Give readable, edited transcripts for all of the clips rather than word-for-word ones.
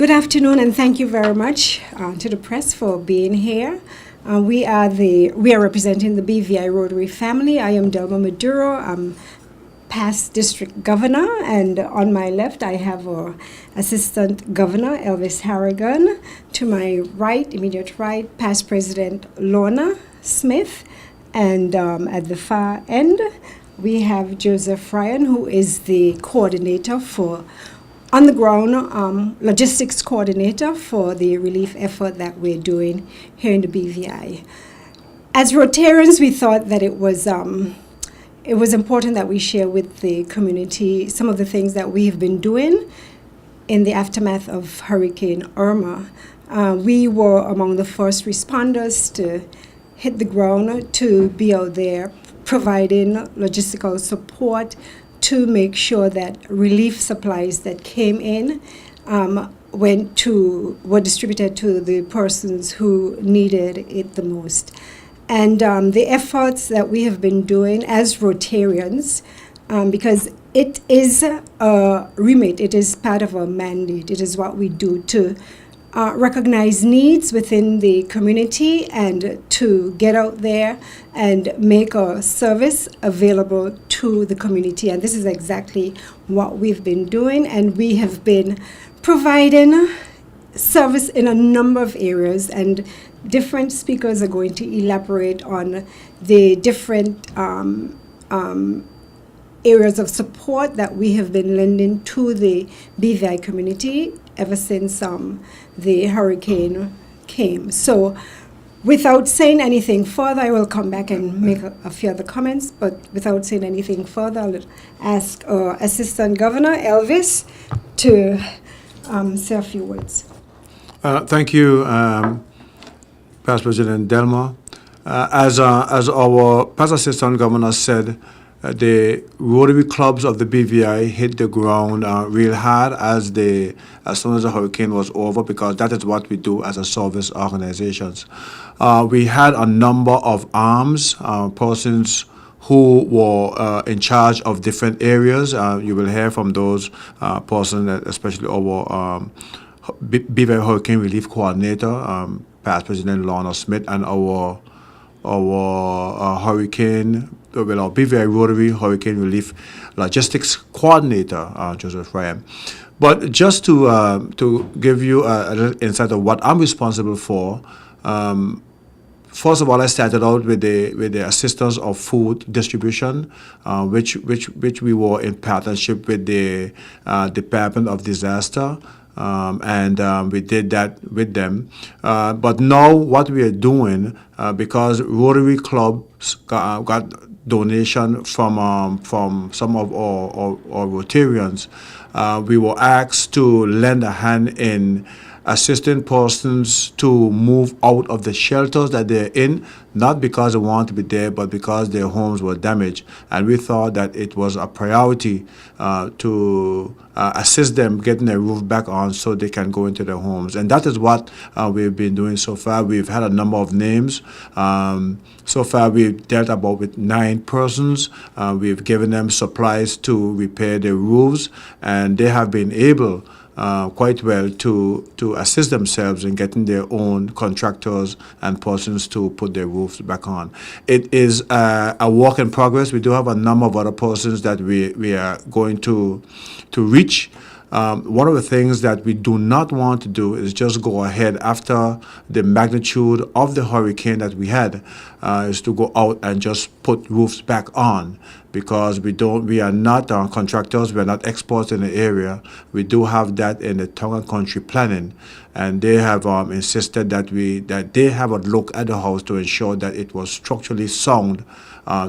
Good afternoon, and thank you very much to the press for being here. We are representing the BVI Rotary family. I am Delma Maduro. I'm past district governor, and on my left I have our assistant governor Elvis Harrigan. To my right, immediate right, past president Lorna Smith, and at the far end we have Joseph Ryan, who is the coordinator for on the ground logistics coordinator for the relief effort that we're doing here in the BVI. As Rotarians, we thought that it was important that we share with the community some of the things that we have been doing in the aftermath of Hurricane Irma. We were among the first responders to hit the ground, to be out there providing logistical support to make sure that relief supplies that came in were distributed to the persons who needed it the most. And the efforts that we have been doing as Rotarians, because it is a remit, it is part of our mandate, it is what we do to recognize needs within the community and to get out there and make our service available to the community. And this is exactly what we've been doing, and we have been providing service in a number of areas, and different speakers are going to elaborate on the different areas of support that we have been lending to the BVI community ever since the hurricane came. So without saying anything further, I will come back and make a few other comments, but without saying anything further, I'll ask our Assistant Governor, Elvis, to say a few words. Thank you, Past President Delma. As our Past Assistant Governor said, the Rotary clubs of the BVI hit the ground real hard as soon as the hurricane was over, because that is what we do as a service organizations. We had a number of arms, persons who were in charge of different areas. You will hear from those persons, especially our BVI Hurricane Relief Coordinator, Past President Lorna Smith, and our our BVI Rotary Hurricane Relief Logistics Coordinator, Joseph Ryan. But just to give you a little insight of what I'm responsible for, first of all, I started out with the assistance of food distribution, which we were in partnership with the Department of Disaster. And we did that with them. But now what we are doing, because Rotary clubs got donation from some of our Rotarians, we were asked to lend a hand in assisting persons to move out of the shelters that they're in, not because they want to be there, but because their homes were damaged. And we thought that it was a priority to assist them getting their roof back on so they can go into their homes. And that is what we've been doing so far. We've had a number of names. So far, we've dealt about with 9 persons. We've given them supplies to repair their roofs, and they have been able quite well to assist themselves in getting their own contractors and persons to put their roofs back on. It is a work in progress. We do have a number of other persons that we are going to reach. One of the things that we do not want to do is just go ahead after the magnitude of the hurricane that we had, is to go out and just put roofs back on, because we are not contractors, we are not experts in the area. We do have that in the town and country planning, and they have insisted that they have a look at the house to ensure that it was structurally sound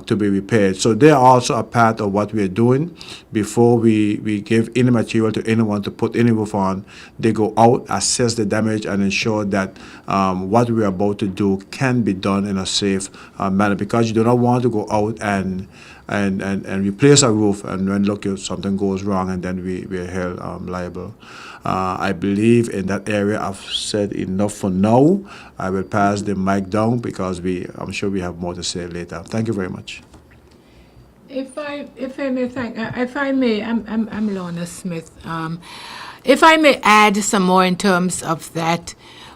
to be repaired. So they are also a part of what we are doing. Before we give any material to anyone to put any roof on, they go out, assess the damage, and ensure that what we are about to do can be done in a safe manner, because you do not want to go out and replace a roof, and when something goes wrong, and then we are held liable. I believe in that area I've said enough for now. I will pass the mic down because I'm sure we have more to say later. Thank you very much. If I may, I'm Lorna Smith. If I may add some more in terms of that,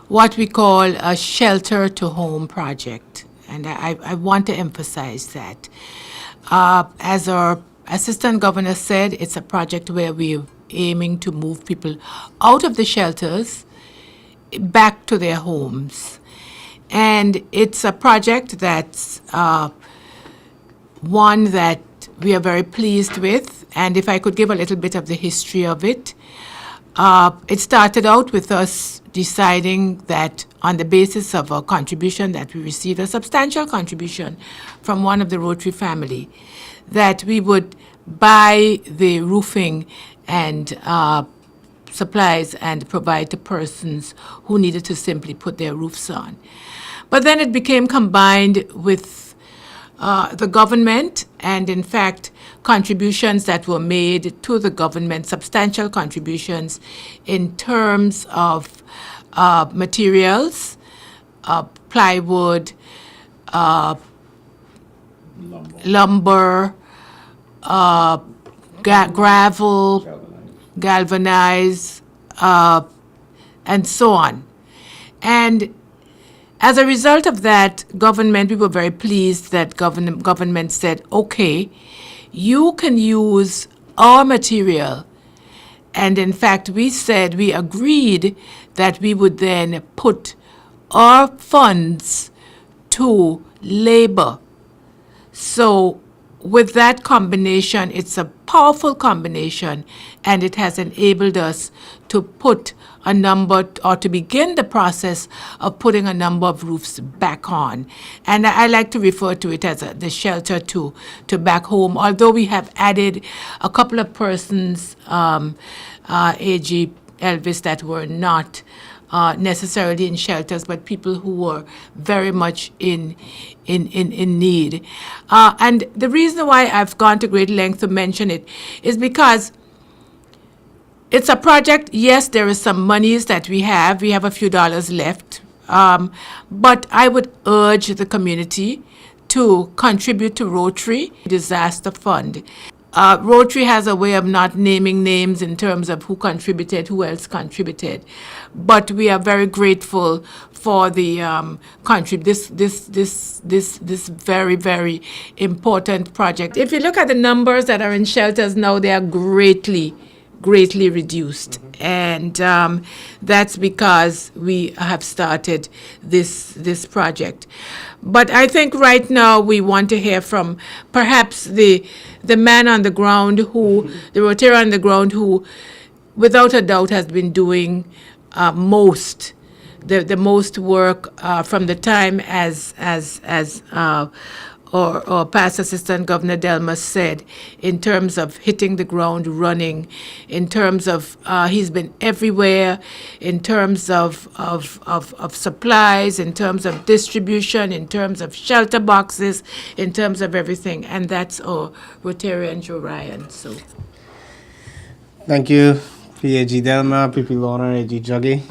what we call a shelter to home project, and I want to emphasize that. As our assistant governor said, it's a project where we're aiming to move people out of the shelters back to their homes. And it's a project that's one that we are very pleased with. And if I could give a little bit of the history of it, it started out with us deciding that on the basis of a contribution that we received, a substantial contribution from one of the Rotary family, that we would buy the roofing and supplies and provide to persons who needed to simply put their roofs on. But then it became combined with the government, and in fact, contributions that were made to the government, substantial contributions in terms of materials, plywood, lumber, gravel, galvanized, and so on. And as a result of that, government, we were very pleased that government said, okay, you can use our material. And in fact, we agreed that we would then put our funds to labor. So with that combination, it's a powerful combination, and it has enabled us to put a number, or to begin the process of putting a number of roofs back on. And I like to refer to it as the shelter to back home, although we have added a couple of persons, AG Elvis, that were not necessarily in shelters, but people who were very much in need. And the reason why I've gone to great length to mention it is because it's a project. Yes, there is some monies that we have. We have a few dollars left. But I would urge the community to contribute to Rotary Disaster Fund. Rotary has a way of not naming names in terms of who contributed, who else contributed, but we are very grateful for the this very, very important project. If you look at the numbers that are in shelters now, they are greatly reduced, and that's because we have started this project. But I think right now we want to hear from perhaps the man on the ground, the Rotarian on the ground, who without a doubt has been doing the most work from the time as or past Assistant Governor Delmas said, in terms of hitting the ground running, in terms of he's been everywhere, in terms of supplies, in terms of distribution, in terms of shelter boxes, in terms of everything. And that's our Rotarian Joe Ryan. So, thank you, PAG Delma, PP Lorna, AG Juggy.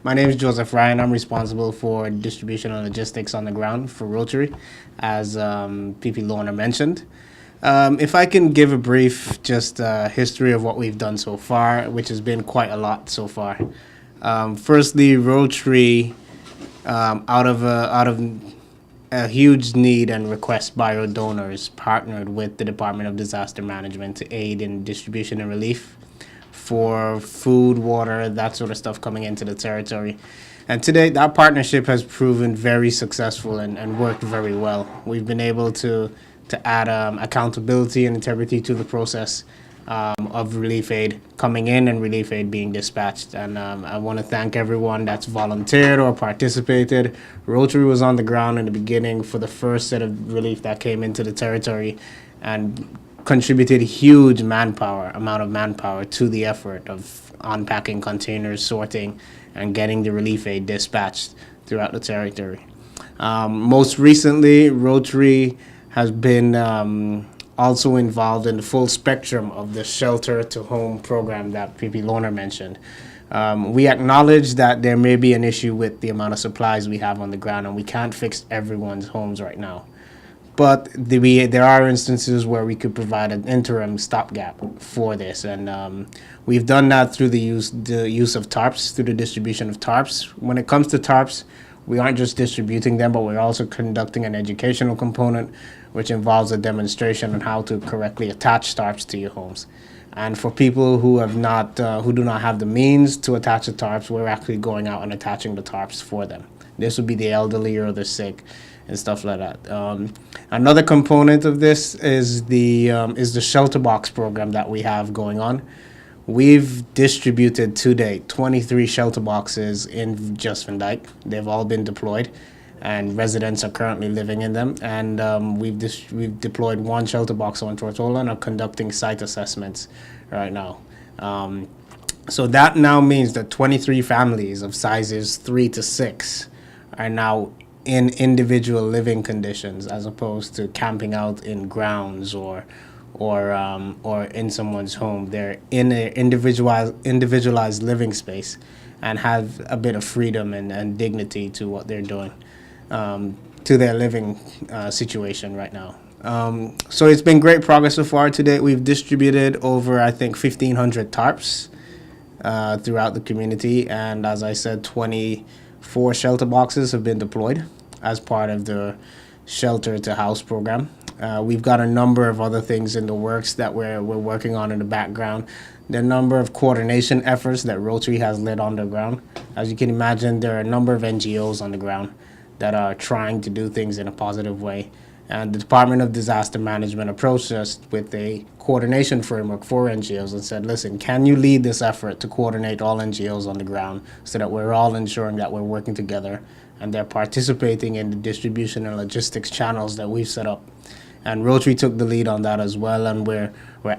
My name is Joseph Ryan. I'm responsible for distribution and logistics on the ground for Rotary, as PP Lorna mentioned. If I can give a brief history of what we've done so far, which has been quite a lot so far. Firstly, Rotary, out of a huge need and request by our donors, partnered with the Department of Disaster Management to aid in distribution and relief for food, water, that sort of stuff coming into the territory. And today, that partnership has proven very successful and worked very well. We've been able to add accountability and integrity to the process of relief aid coming in and relief aid being dispatched. And I want to thank everyone that's volunteered or participated. Rotary was on the ground in the beginning for the first set of relief that came into the territory, and contributed huge amount of manpower to the effort of unpacking containers, sorting, and getting the relief aid dispatched throughout the territory. Most recently, Rotary has been also involved in the full spectrum of the shelter to home program that PP Lorna mentioned. We acknowledge that there may be an issue with the amount of supplies we have on the ground, and we can't fix everyone's homes right now. But there are instances where we could provide an interim stopgap for this, and we've done that through the use of tarps, through the distribution of tarps. When it comes to tarps, we aren't just distributing them, but we're also conducting an educational component, which involves a demonstration on how to correctly attach tarps to your homes. And for people who do not have the means to attach the tarps, we're actually going out and attaching the tarps for them. This would be the elderly or the sick and stuff like that. Another component of this is the shelter box program that we have going on. We've distributed to date 23 shelter boxes in just Van Dyke. They've all been deployed, and residents are currently living in them. And we've deployed one shelter box on Tortola and are conducting site assessments right now. So that now means that 23 families of sizes 3 to 6 are now in individual living conditions, as opposed to camping out in grounds or in someone's home. They're in an individualized living space and have a bit of freedom and dignity to what they're doing, to their living situation right now. So it's been great progress so far. To date, we've distributed over, I think, 1,500 tarps throughout the community, and as I said, 24 shelter boxes have been deployed as part of the shelter to house program. We've got a number of other things in the works that we're working on in the background. There are a number of coordination efforts that Rotary has led on the ground. As you can imagine, there are a number of NGOs on the ground that are trying to do things in a positive way. And the Department of Disaster Management approached us with a coordination framework for NGOs and said, listen, can you lead this effort to coordinate all NGOs on the ground so that we're all ensuring that we're working together and they're participating in the distribution and logistics channels that we've set up. And Rotary took the lead on that as well, and we're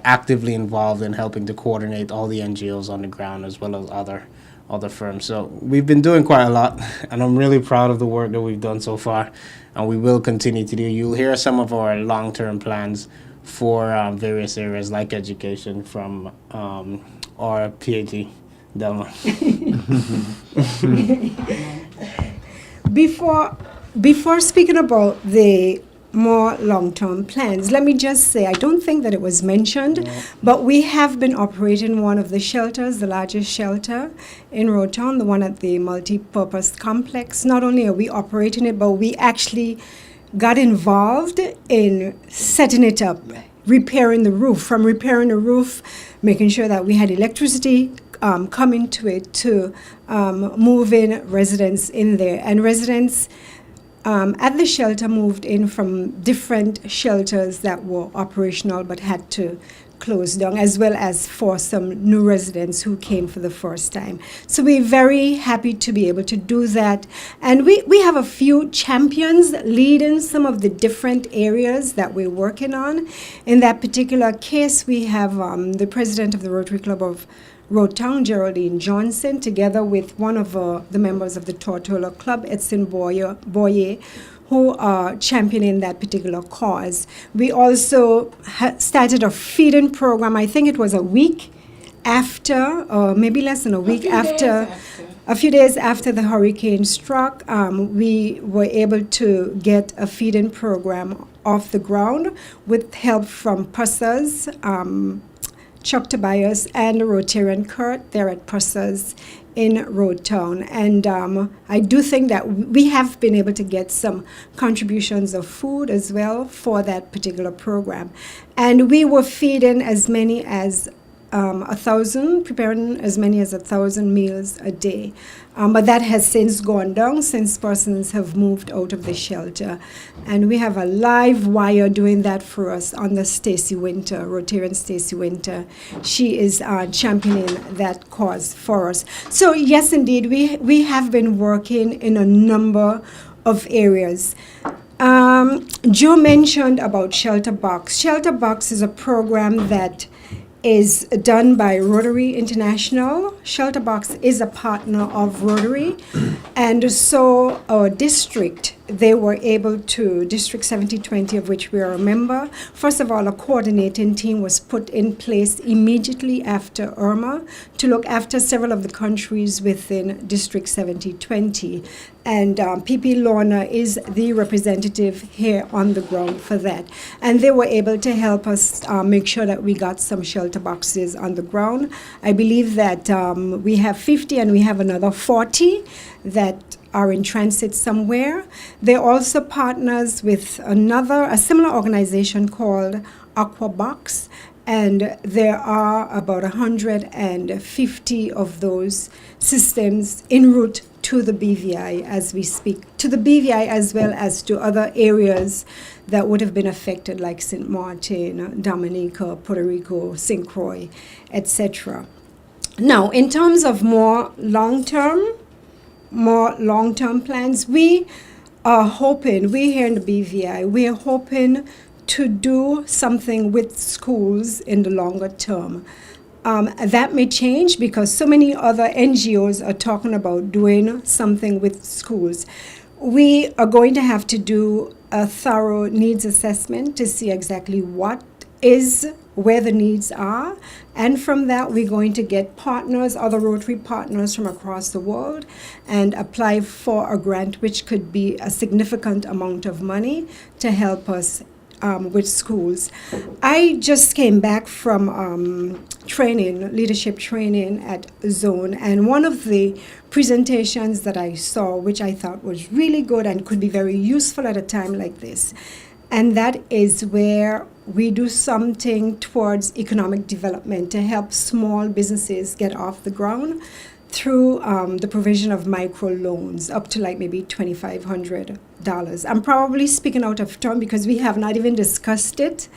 actively involved in helping to coordinate all the NGOs on the ground as well as other firms. So we've been doing quite a lot, and I'm really proud of the work that we've done so far, and we will continue to do. You'll hear some of our long-term plans for various areas like education from our PhD, Delma. Before speaking about the more long-term plans, let me just say, I don't think that it was mentioned, but we have been operating one of the shelters, the largest shelter in Rotown, the one at the multi-purpose complex. Not only are we operating it, but we actually got involved in setting it up, repairing the roof, making sure that we had electricity coming to it to move in residents in there. And residents at the shelter moved in from different shelters that were operational but had to close down, as well as for some new residents who came for the first time. So we're very happy to be able to do that. And we have a few champions leading some of the different areas that we're working on. In that particular case, we have the president of the Rotary Club of Rotown, Geraldine Johnson, together with one of the members of the Tortola Club, Edson Boyer, who are championing that particular cause. We also started a feeding program. I think it was a week after, or maybe less than a week after. A few days after the hurricane struck, we were able to get a feeding program off the ground with help from Pussers, Chuck Tobias, and Rotarian Kurt there at Pussers in Rotown. And I do think that we have been able to get some contributions of food as well for that particular program. And we were feeding as many as 1,000, preparing as many as 1,000 meals a day. But that has since gone down since persons have moved out of the shelter. And we have a live wire doing that for us on the Stacy Winter, Rotarian Stacy Winter. She is championing that cause for us. So yes, indeed, we have been working in a number of areas. Joe mentioned about Shelter Box. Shelter Box is a program that is done by Rotary International. Shelter Box is a partner of Rotary, and so our district they were able to, District 7020, of which we are a member, first of all, a coordinating team was put in place immediately after Irma to look after several of the countries within District 7020. And PP Lorna is the representative here on the ground for that. And they were able to help us make sure that we got some shelter boxes on the ground. I believe that we have 50 and we have another 40 that are in transit somewhere. They're also partners with a similar organization called Aquabox, and there are about 150 of those systems en route to the BVI as we speak, to the BVI as well as to other areas that would have been affected like St. Martin, Dominica, Puerto Rico, St. Croix, etc. Now, in terms of more long-term plans, we are hoping, we here in the BVI, we are hoping to do something with schools in the longer term. That may change because so many other NGOs are talking about doing something with schools. We are going to have to do a thorough needs assessment to see exactly where the needs are. And from that, we're going to get partners, other Rotary partners from across the world, and apply for a grant, which could be a significant amount of money to help us with schools. I just came back from leadership training at Zone, and one of the presentations that I saw, which I thought was really good and could be very useful at a time like this, and that is where we do something towards economic development to help small businesses get off the ground through the provision of micro loans up to like maybe $2,500. I'm probably speaking out of turn because we have not even discussed it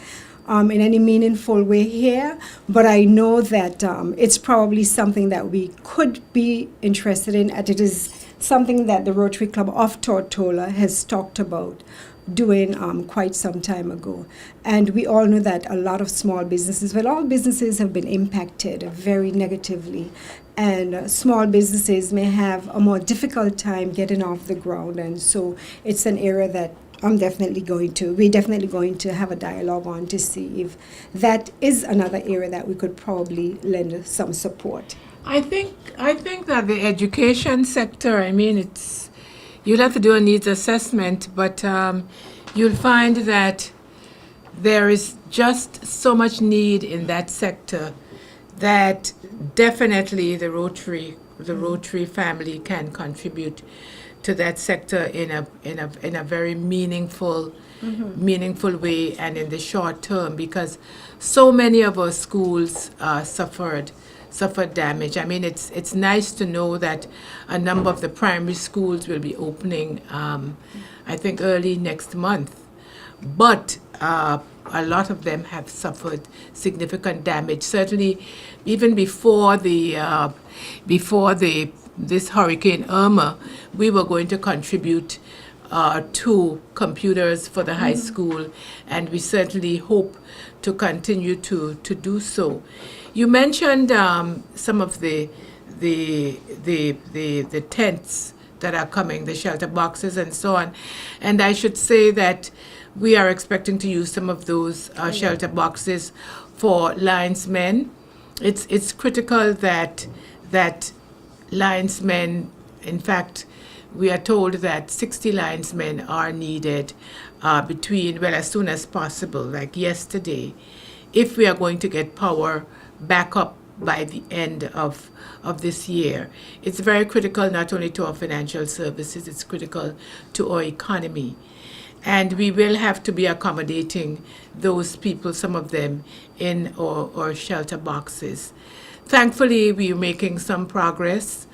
in any meaningful way here, but I know that it's probably something that we could be interested in, and it is something that the Rotary Club of Tortola has talked about doing quite some time ago. And we all know that a lot of small businesses, well, all businesses have been impacted very negatively, and small businesses may have a more difficult time getting off the ground. And so it's an area that we're definitely going to have a dialogue on to see if that is another area that we could probably lend some support. I think that the education sector, I mean, you'll have to do a needs assessment, but you'll find that there is just so much need in that sector that definitely the Rotary family can contribute to that sector in a very meaningful way and in the short term, because so many of our schools suffered damage. I mean, it's nice to know that a number of the primary schools will be opening, I think, early next month. But a lot of them have suffered significant damage. Certainly, even before this Hurricane Irma, we were going to contribute 2 computers for the high school, and we certainly hope to continue to do so. You mentioned some of the tents that are coming, the shelter boxes and so on, and I should say that we are expecting to use some of those shelter boxes for linesmen. It's critical that linesmen, in fact, we are told that 60 linesmen are needed as soon as possible, like yesterday, if we are going to get power back up by the end of this year. It's very critical not only to our financial services, it's critical to our economy. And we will have to be accommodating those people, some of them, in our shelter boxes. Thankfully, we are making some progress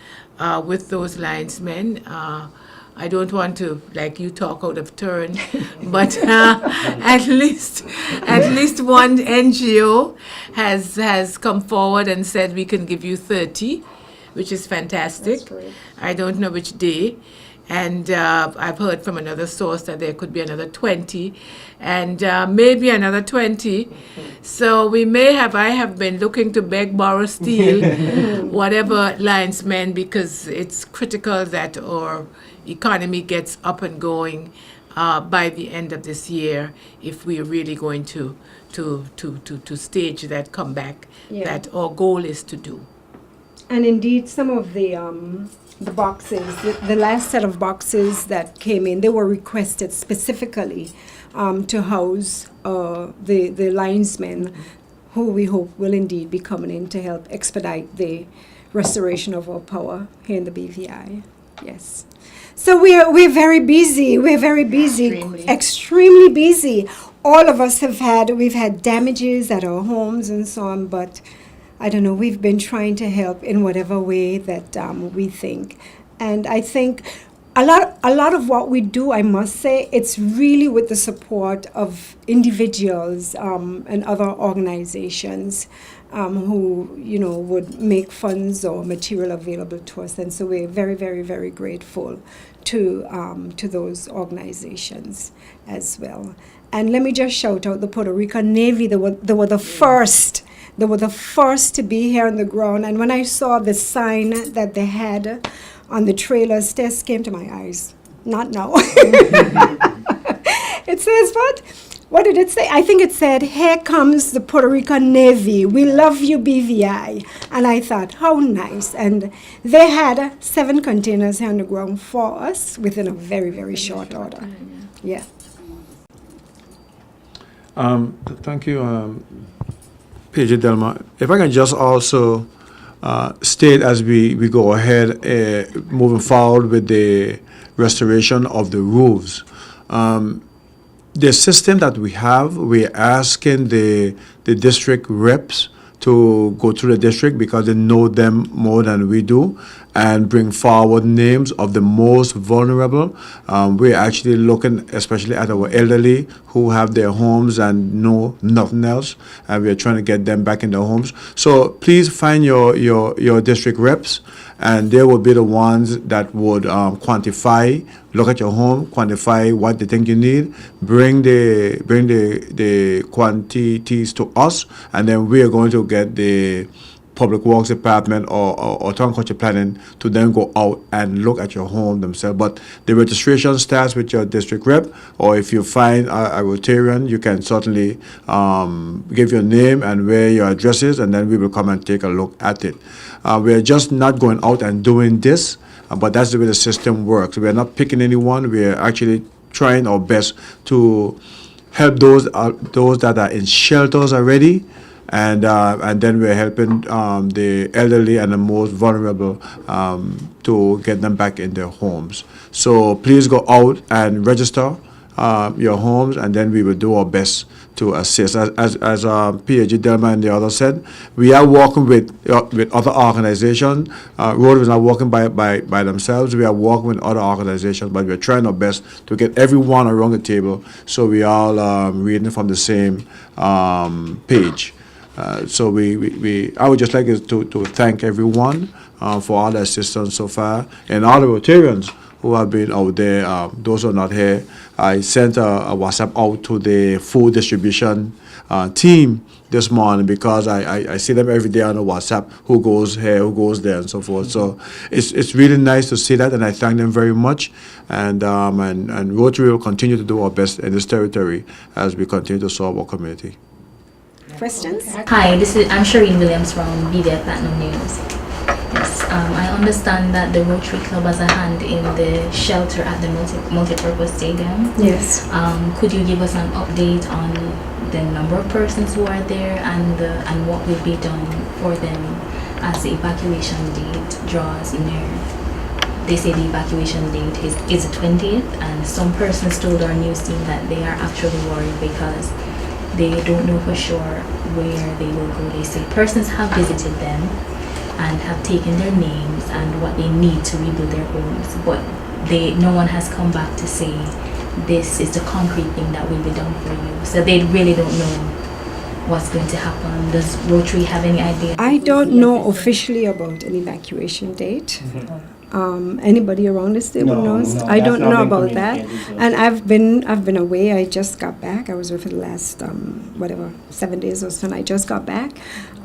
with those linesmen. I don't want to, like you, talk out of turn, but at least one NGO has come forward and said we can give you 30, which is fantastic. That's great. I don't know which day. And I've heard from another source that there could be another 20 and maybe another 20. So we may have, I have been looking to beg, borrow, steal, whatever linesmen, because it's critical that our economy gets up and going by the end of this year if we're really going to stage that comeback Yeah. that our goal is to do. And indeed, some of the boxes, the last set of boxes that came in, they were requested specifically to house the linesmen, who we hope will indeed be coming in to help expedite the restoration of our power here in the BVI. Yes. So we're very busy. We're very busy, extremely busy. All of us we've had damages at our homes and so on, but I don't know, we've been trying to help in whatever way that we think. And I think a lot of what we do, I must say, it's really with the support of individuals and other organizations who, would make funds or material available to us. And so we're very, very, very grateful to those organizations as well. And let me just shout out the Puerto Rican Navy. They were the first. They were the first to be here on the ground. And when I saw the sign that they had on the trailers, tears came to my eyes. Not now. It says what? What did it say? I think it said, "Here comes the Puerto Rican Navy. We love you, BVI." And I thought, how nice. And they had 7 containers here on the ground for us within a very, very short order. Yeah. Thank you, PJ Delma. If I can just also state as we go ahead, moving forward with the restoration of the roofs. The system that we have, we're asking the district reps to go through the district because they know them more than we do and bring forward names of the most vulnerable. We're actually looking especially at our elderly who have their homes and know nothing else, and we're trying to get them back in their homes. So please find your district reps, and they will be the ones that would quantify, look at your home, quantify what they think you need, bring the quantities to us, and then we are going to get the Public Works Department or Town Culture Planning to then go out and look at your home themselves. But the registration starts with your district rep, or if you find a Rotarian, you can certainly give your name and where your address is, and then we will come and take a look at it. We're just not going out and doing this, but that's the way the system works. We're not picking anyone. We're actually trying our best to help those that are in shelters already, and then we're helping the elderly and the most vulnerable to get them back in their homes. So please go out and register your homes, and then we will do our best to assist. As PAG Delma and the others said, we are working with other organizations. Rotary is not working by themselves. We are working with other organizations, but we're trying our best to get everyone around the table so we all reading from the same page. So I would just like to thank everyone for all the assistance so far, and all the Rotarians who have been out there. Those who are not here, I sent a WhatsApp out to the food distribution team this morning because I see them every day on the WhatsApp, who goes here, who goes there, and so forth. So it's really nice to see that, and I thank them very much. And Rotary will continue to do our best in this territory as we continue to serve our community. Questions? Hi, I'm Shireen Williams from BVI Platinum News. Yes, I understand that the Rotary Club has a hand in the shelter at the multipurpose stadium. Yes. Could you give us an update on the number of persons who are there and what will be done for them as the evacuation date draws near? They say the evacuation date is the 20th, and some persons told our news team that they are actually worried because they don't know for sure where they will go. They say persons have visited them and have taken their names and what they need to rebuild their homes, but no one has come back to say this is the concrete thing that will be done for you. So they really don't know what's going to happen. Does Rotary have any idea? I don't know officially about an evacuation date. Anybody around this table No, knows? no, I that's don't not know been about that. communicated to And us. I've been away. I just got back. I was away for the last 7 days or so, and I just got back.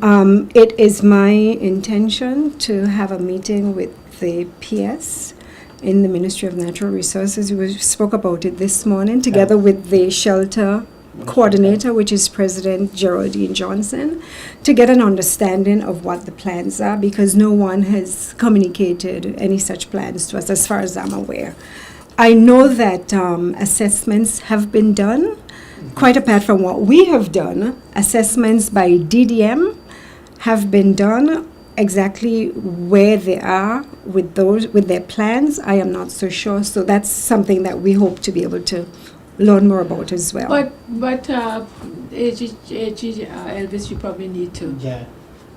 It is my intention to have a meeting with the PS in the Ministry of Natural Resources. We spoke about it this morning, together with the shelter coordinator, which is President Geraldine Johnson, to get an understanding of what the plans are, because no one has communicated any such plans to us as far as I'm aware. I know that assessments have been done, quite apart from what we have done. Assessments by DDM have been done. Exactly where they are with their plans, I am not so sure. So that's something that we hope to be able to learn more about as well. But Elvis, you probably need to Yeah.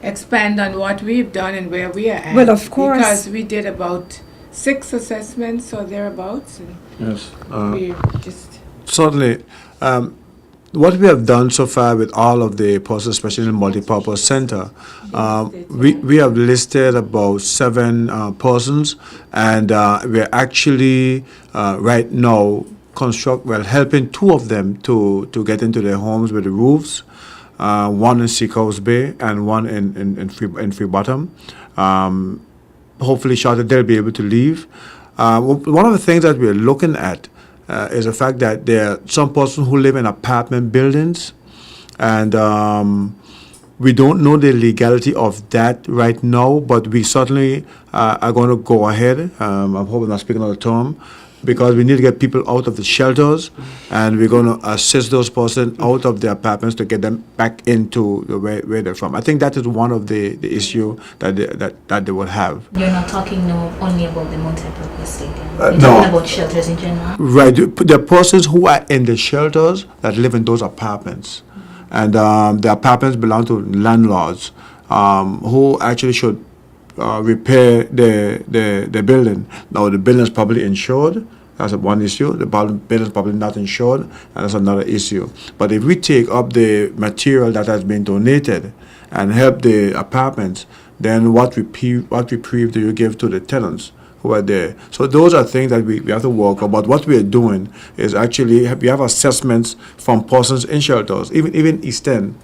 expand on what we've done and where we are at. Well, of course. Because we did about 6 assessments or thereabouts, and Yes. we just... Certainly. What we have done so far with all of the persons, especially in the multipurpose center, we have listed about 7 persons, and we're actually right now helping 2 of them to get into their homes with the roofs. One in Seacoast Bay and one in Free Bottom. Hopefully, shortly they'll be able to leave. One of the things that we're looking at is the fact that there are some persons who live in apartment buildings, and we don't know the legality of that right now, but we certainly are going to go ahead. I'm hoping I'm not speaking out of term, because we need to get people out of the shelters, and we're going to assist those persons out of their apartments to get them back into the where they're from. I think that is one of the issue that they will have. You're not talking only about the multi-purpose stadium. You're no. talking about shelters in general. Right. The persons who are in the shelters that live in those apartments, and the apartments belong to landlords who actually should repair the building. Now, the building is probably insured. That's one issue. The building is probably not insured, and that's another issue. But if we take up the material that has been donated and help the apartments, then what reprieve do you give to the tenants who are there? So those are things that we have to work on. But what we are doing is actually we have assessments from persons in shelters, even East End.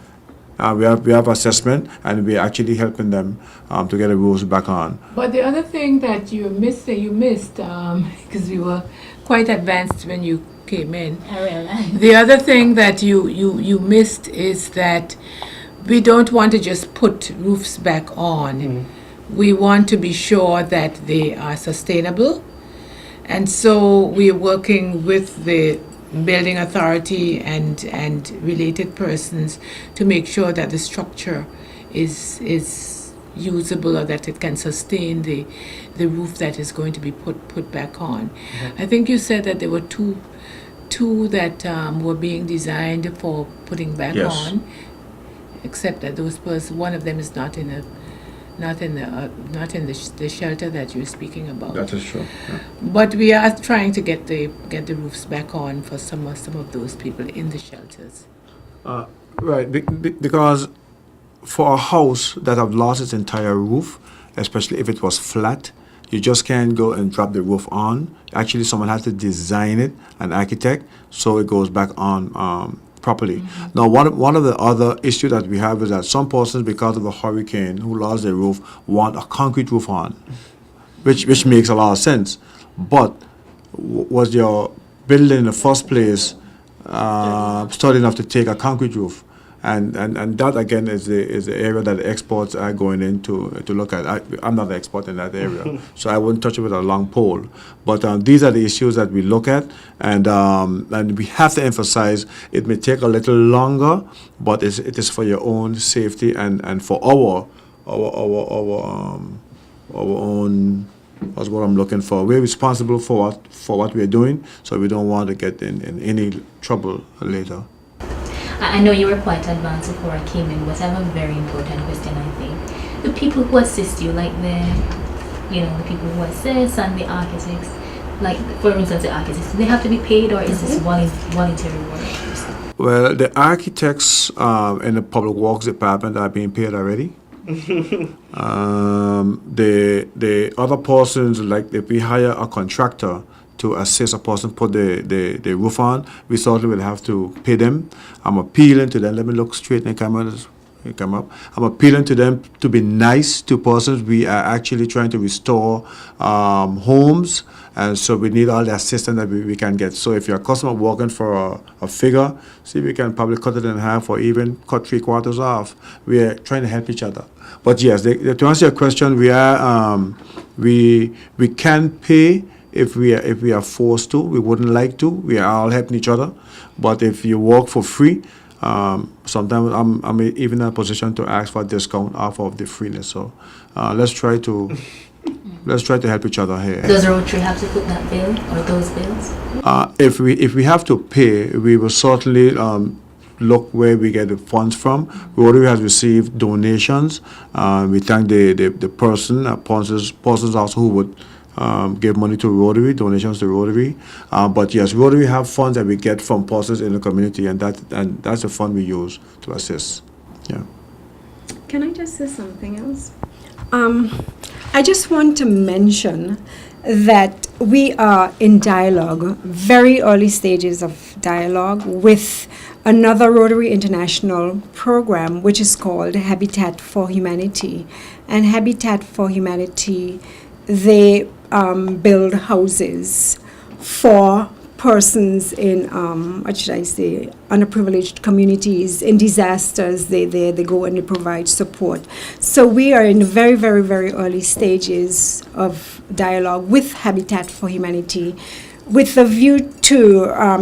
We have assessment, and we're actually helping them to get the rules back on. But the other thing that you missed, because we were quite advanced when you came in. I realize. The other thing that you missed is that we don't want to just put roofs back on. We want to be sure that they are sustainable. And so we're working with the building authority and related persons to make sure that the structure is usable, or that it can sustain the roof that is going to be put back on. I think you said that there were two that were being designed for putting back Yes. on, except that one of them is not in the shelter that you're speaking about. That is true. Yeah. But we are trying to get the roofs back on for some of those people in the shelters. Right, because for a house that have lost its entire roof, especially if it was flat, you just can't go and drop the roof on. Actually, someone has to design it, an architect, so it goes back on properly. Now, one of the other issues that we have is that some persons, because of the hurricane, who lost their roof, want a concrete roof on, which makes a lot of sense. But was your building in the first place sturdy enough to take a concrete roof? And that again is the area that the experts are going in to look at. I'm not an expert in that area, so I wouldn't touch it with a long pole. But these are the issues that we look at, and we have to emphasize it may take a little longer, but it is for your own safety and for our own. That's what I'm looking for. We're responsible for what we're doing, so we don't want to get in any trouble later. I know you were quite advanced before I came in, but I have a very important question, I think. The people who assist you, like the people who assist and the architects, like, for instance, the architects, do they have to be paid, or is this voluntary work? Well, the architects in the Public Works Department are being paid already. The other persons, like if we hire a contractor to assist a person put the roof on, we certainly will have to pay them. I'm appealing to them. Let me look straight in the camera. Come up. I'm appealing to them to be nice to persons. We are actually trying to restore homes, and so we need all the assistance that we can get. So if you're a customer working for a figure, see if we can probably cut it in half or even cut 3/4 off. We are trying to help each other. But yes, to answer your question, we are we can pay if we are forced to. We wouldn't like to. We are all helping each other. But if you work for free, sometimes I'm even in a position to ask for a discount off of the freeness. So let's try to help each other here. Does Rotary have to put that bill or those bills? If we have to pay, we will certainly look where we get the funds from. Rotary has received donations. We thank the persons also who would give money to Rotary, donations to Rotary. But yes, Rotary have funds that we get from persons in the community, and that's the fund we use to assist. Yeah. Can I just say something else? I just want to mention that we are in dialogue, very early stages of dialogue, with another Rotary International program, which is called Habitat for Humanity. And Habitat for Humanity, they build houses for persons in, underprivileged communities. In disasters, they go and they provide support. So we are in very, very, very early stages of dialogue with Habitat for Humanity, with a view to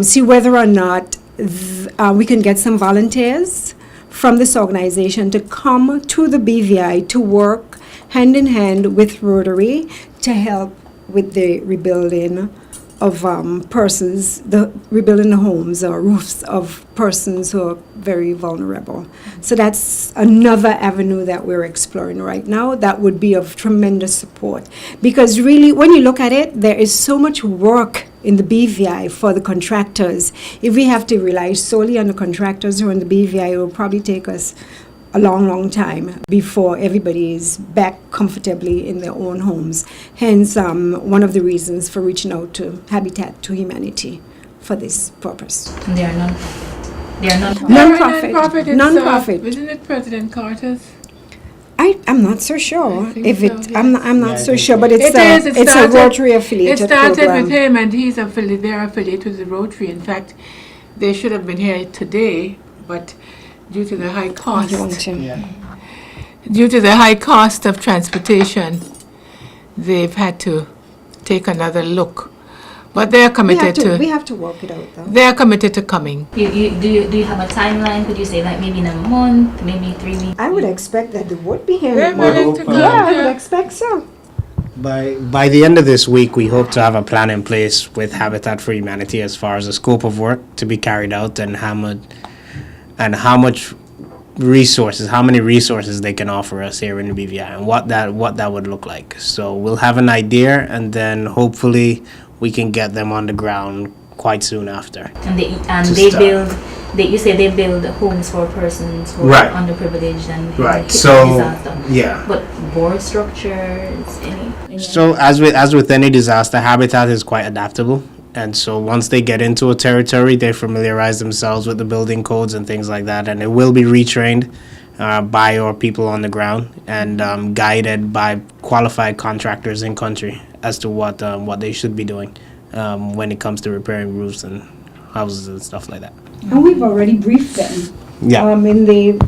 see whether or not we can get some volunteers from this organization to come to the BVI to work hand in hand with Rotary to help with the rebuilding of rebuilding the homes or roofs of persons who are very vulnerable. So that's another avenue that we're exploring right now that would be of tremendous support. Because really, when you look at it, there is so much work in the BVI for the contractors. If we have to rely solely on the contractors who are in the BVI, it will probably take us a long, long time before everybody is back comfortably in their own homes. Hence, one of the reasons for reaching out to Habitat to Humanity for this purpose. And they are non. They are non. Non-profit. It's, Non-profit. Isn't it President Carter's? I'm not so sure I think if so, it. yeah. I'm not Yeah, I so think sure, so. but it's It a Rotary It affiliated started program. with him, and he's affiliated. They're affiliated with the Rotary. In fact, they should have been here today, but due to the high cost, due to the high cost of transportation, they've had to take another look. But they're committed We have to work it out, though. They're committed to coming. Do you have a timeline? Could you say like maybe in a month, maybe 3 weeks? I would expect that they would be here. They're in a month. willing to come. Yeah, I would Yeah. expect so. By the end of this week, we hope to have a plan in place with Habitat for Humanity as far as the scope of work to be carried out and how much resources, how many resources they can offer us here in the BVI and what that would look like. So we'll have an idea, and then hopefully we can get them on the ground quite soon after. And they start. build. You say they build homes for persons who Right. are underprivileged and Right. hit So by disaster. yeah. But board structures, any So as with any disaster, Habitat is quite adaptable. And so once they get into a territory, they familiarize themselves with the building codes and things like that. And it will be retrained by our people on the ground and guided by qualified contractors in country as to what they should be doing when it comes to repairing roofs and houses and stuff like that. And we've already briefed them. Yeah. In the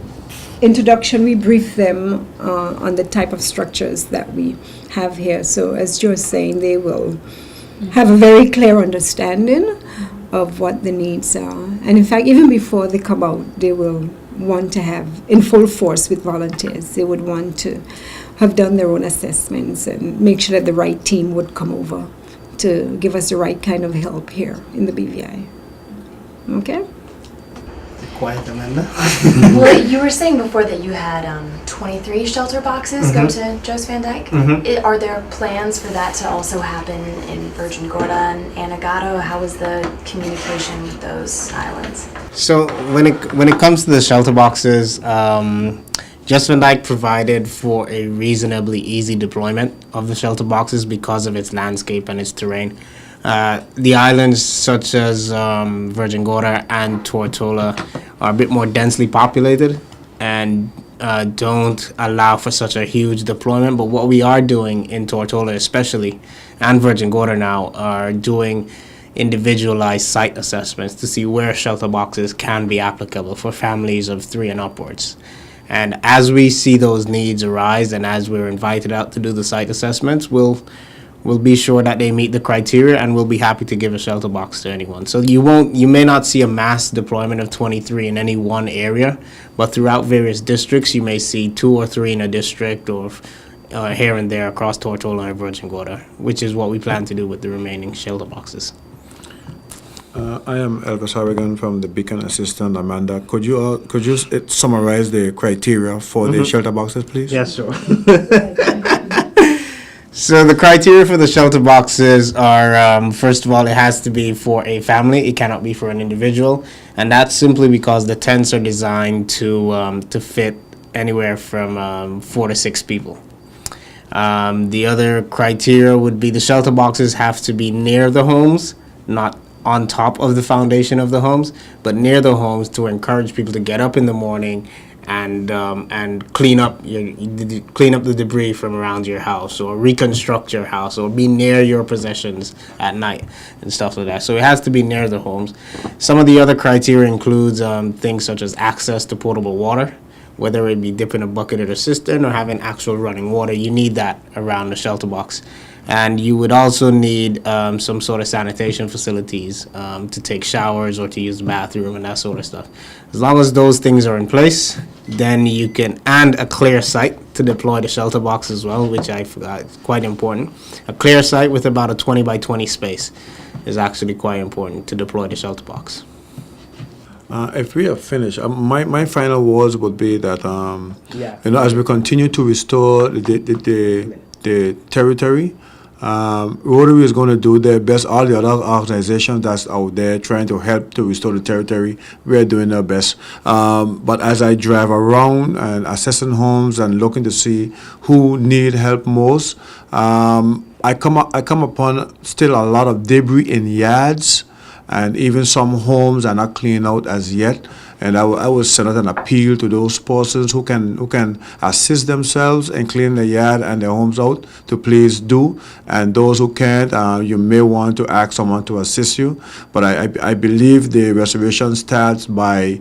introduction, we briefed them on the type of structures that we have here. So as Joe is saying, they will have a very clear understanding of what the needs are. And in fact, even before they come out, they will want to have, in full force with volunteers, they would want to have done their own assessments and make sure that the right team would come over to give us the right kind of help here in the BVI. Okay? Quiet, Amanda. Well, you were saying before that you had 23 shelter boxes go to Joe's Van Dyke. Are there plans for that to also happen in Virgin Gorda and Anegado? How is the communication with those islands? So when it comes to the shelter boxes, Just Van Dyke provided for a reasonably easy deployment of the shelter boxes because of its landscape and its terrain. The islands such as Virgin Gorda and Tortola are a bit more densely populated and don't allow for such a huge deployment. But what we are doing in Tortola especially, and Virgin Gorda now, are doing individualized site assessments to see where shelter boxes can be applicable for families of 3 and upwards. And as we see those needs arise and as we're invited out to do the site assessments, we'll be sure that they meet the criteria, and we'll be happy to give a shelter box to anyone. So you may not see a mass deployment of 23 in any one area, but throughout various districts, you may see 2 or 3 in a district, or here and there across Tortola and Virgin Gorda, which is what we plan to do with the remaining shelter boxes. I am Elvis Harrigan from the Beacon Assistant. Amanda, could you summarize the criteria for the shelter boxes, please? Yes, sure. So the criteria for the shelter boxes are, first of all, it has to be for a family. It cannot be for an individual, and that's simply because the tents are designed to fit anywhere from 4 to 6 people. The other criteria would be the shelter boxes have to be near the homes, not on top of the foundation of the homes, but near the homes to encourage people to get up in the morning and clean up the debris from around your house, or reconstruct your house, or be near your possessions at night and stuff like that. So it has to be near the homes. Some of the other criteria includes things such as access to potable water, whether it be dipping a bucket at a cistern or having actual running water. You need that around the shelter box. And you would also need some sort of sanitation facilities to take showers or to use the bathroom and that sort of stuff. As long as those things are in place, then you can, and a clear site to deploy the shelter box as well, which I forgot, is quite important. A clear site with about a 20 by 20 space is actually quite important to deploy the shelter box. If we are finished, my final words would be that as we continue to restore the territory, Rotary is going to do their best. All the other organizations that's out there trying to help to restore the territory, we are doing our best. But as I drive around and assessing homes and looking to see who need help most, I come upon still a lot of debris in yards, and even some homes are not cleaned out as yet. And I will send out an appeal to those persons who can assist themselves in cleaning the yard and their homes out to please do. And those who can't, you may want to ask someone to assist you. But I believe the restoration starts by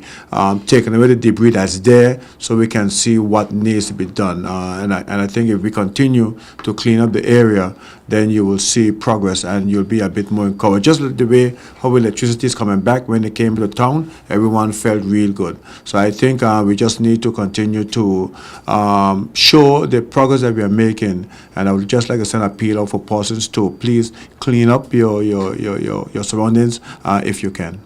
taking away the debris that's there, so we can see what needs to be done. And I think if we continue to clean up the area, then you will see progress and you'll be a bit more encouraged. Just the way how electricity is coming back when it came to town, everyone felt real good. So I think we just need to continue to show the progress that we are making. And I would just like to send an appeal out for persons to please clean up your surroundings if you can.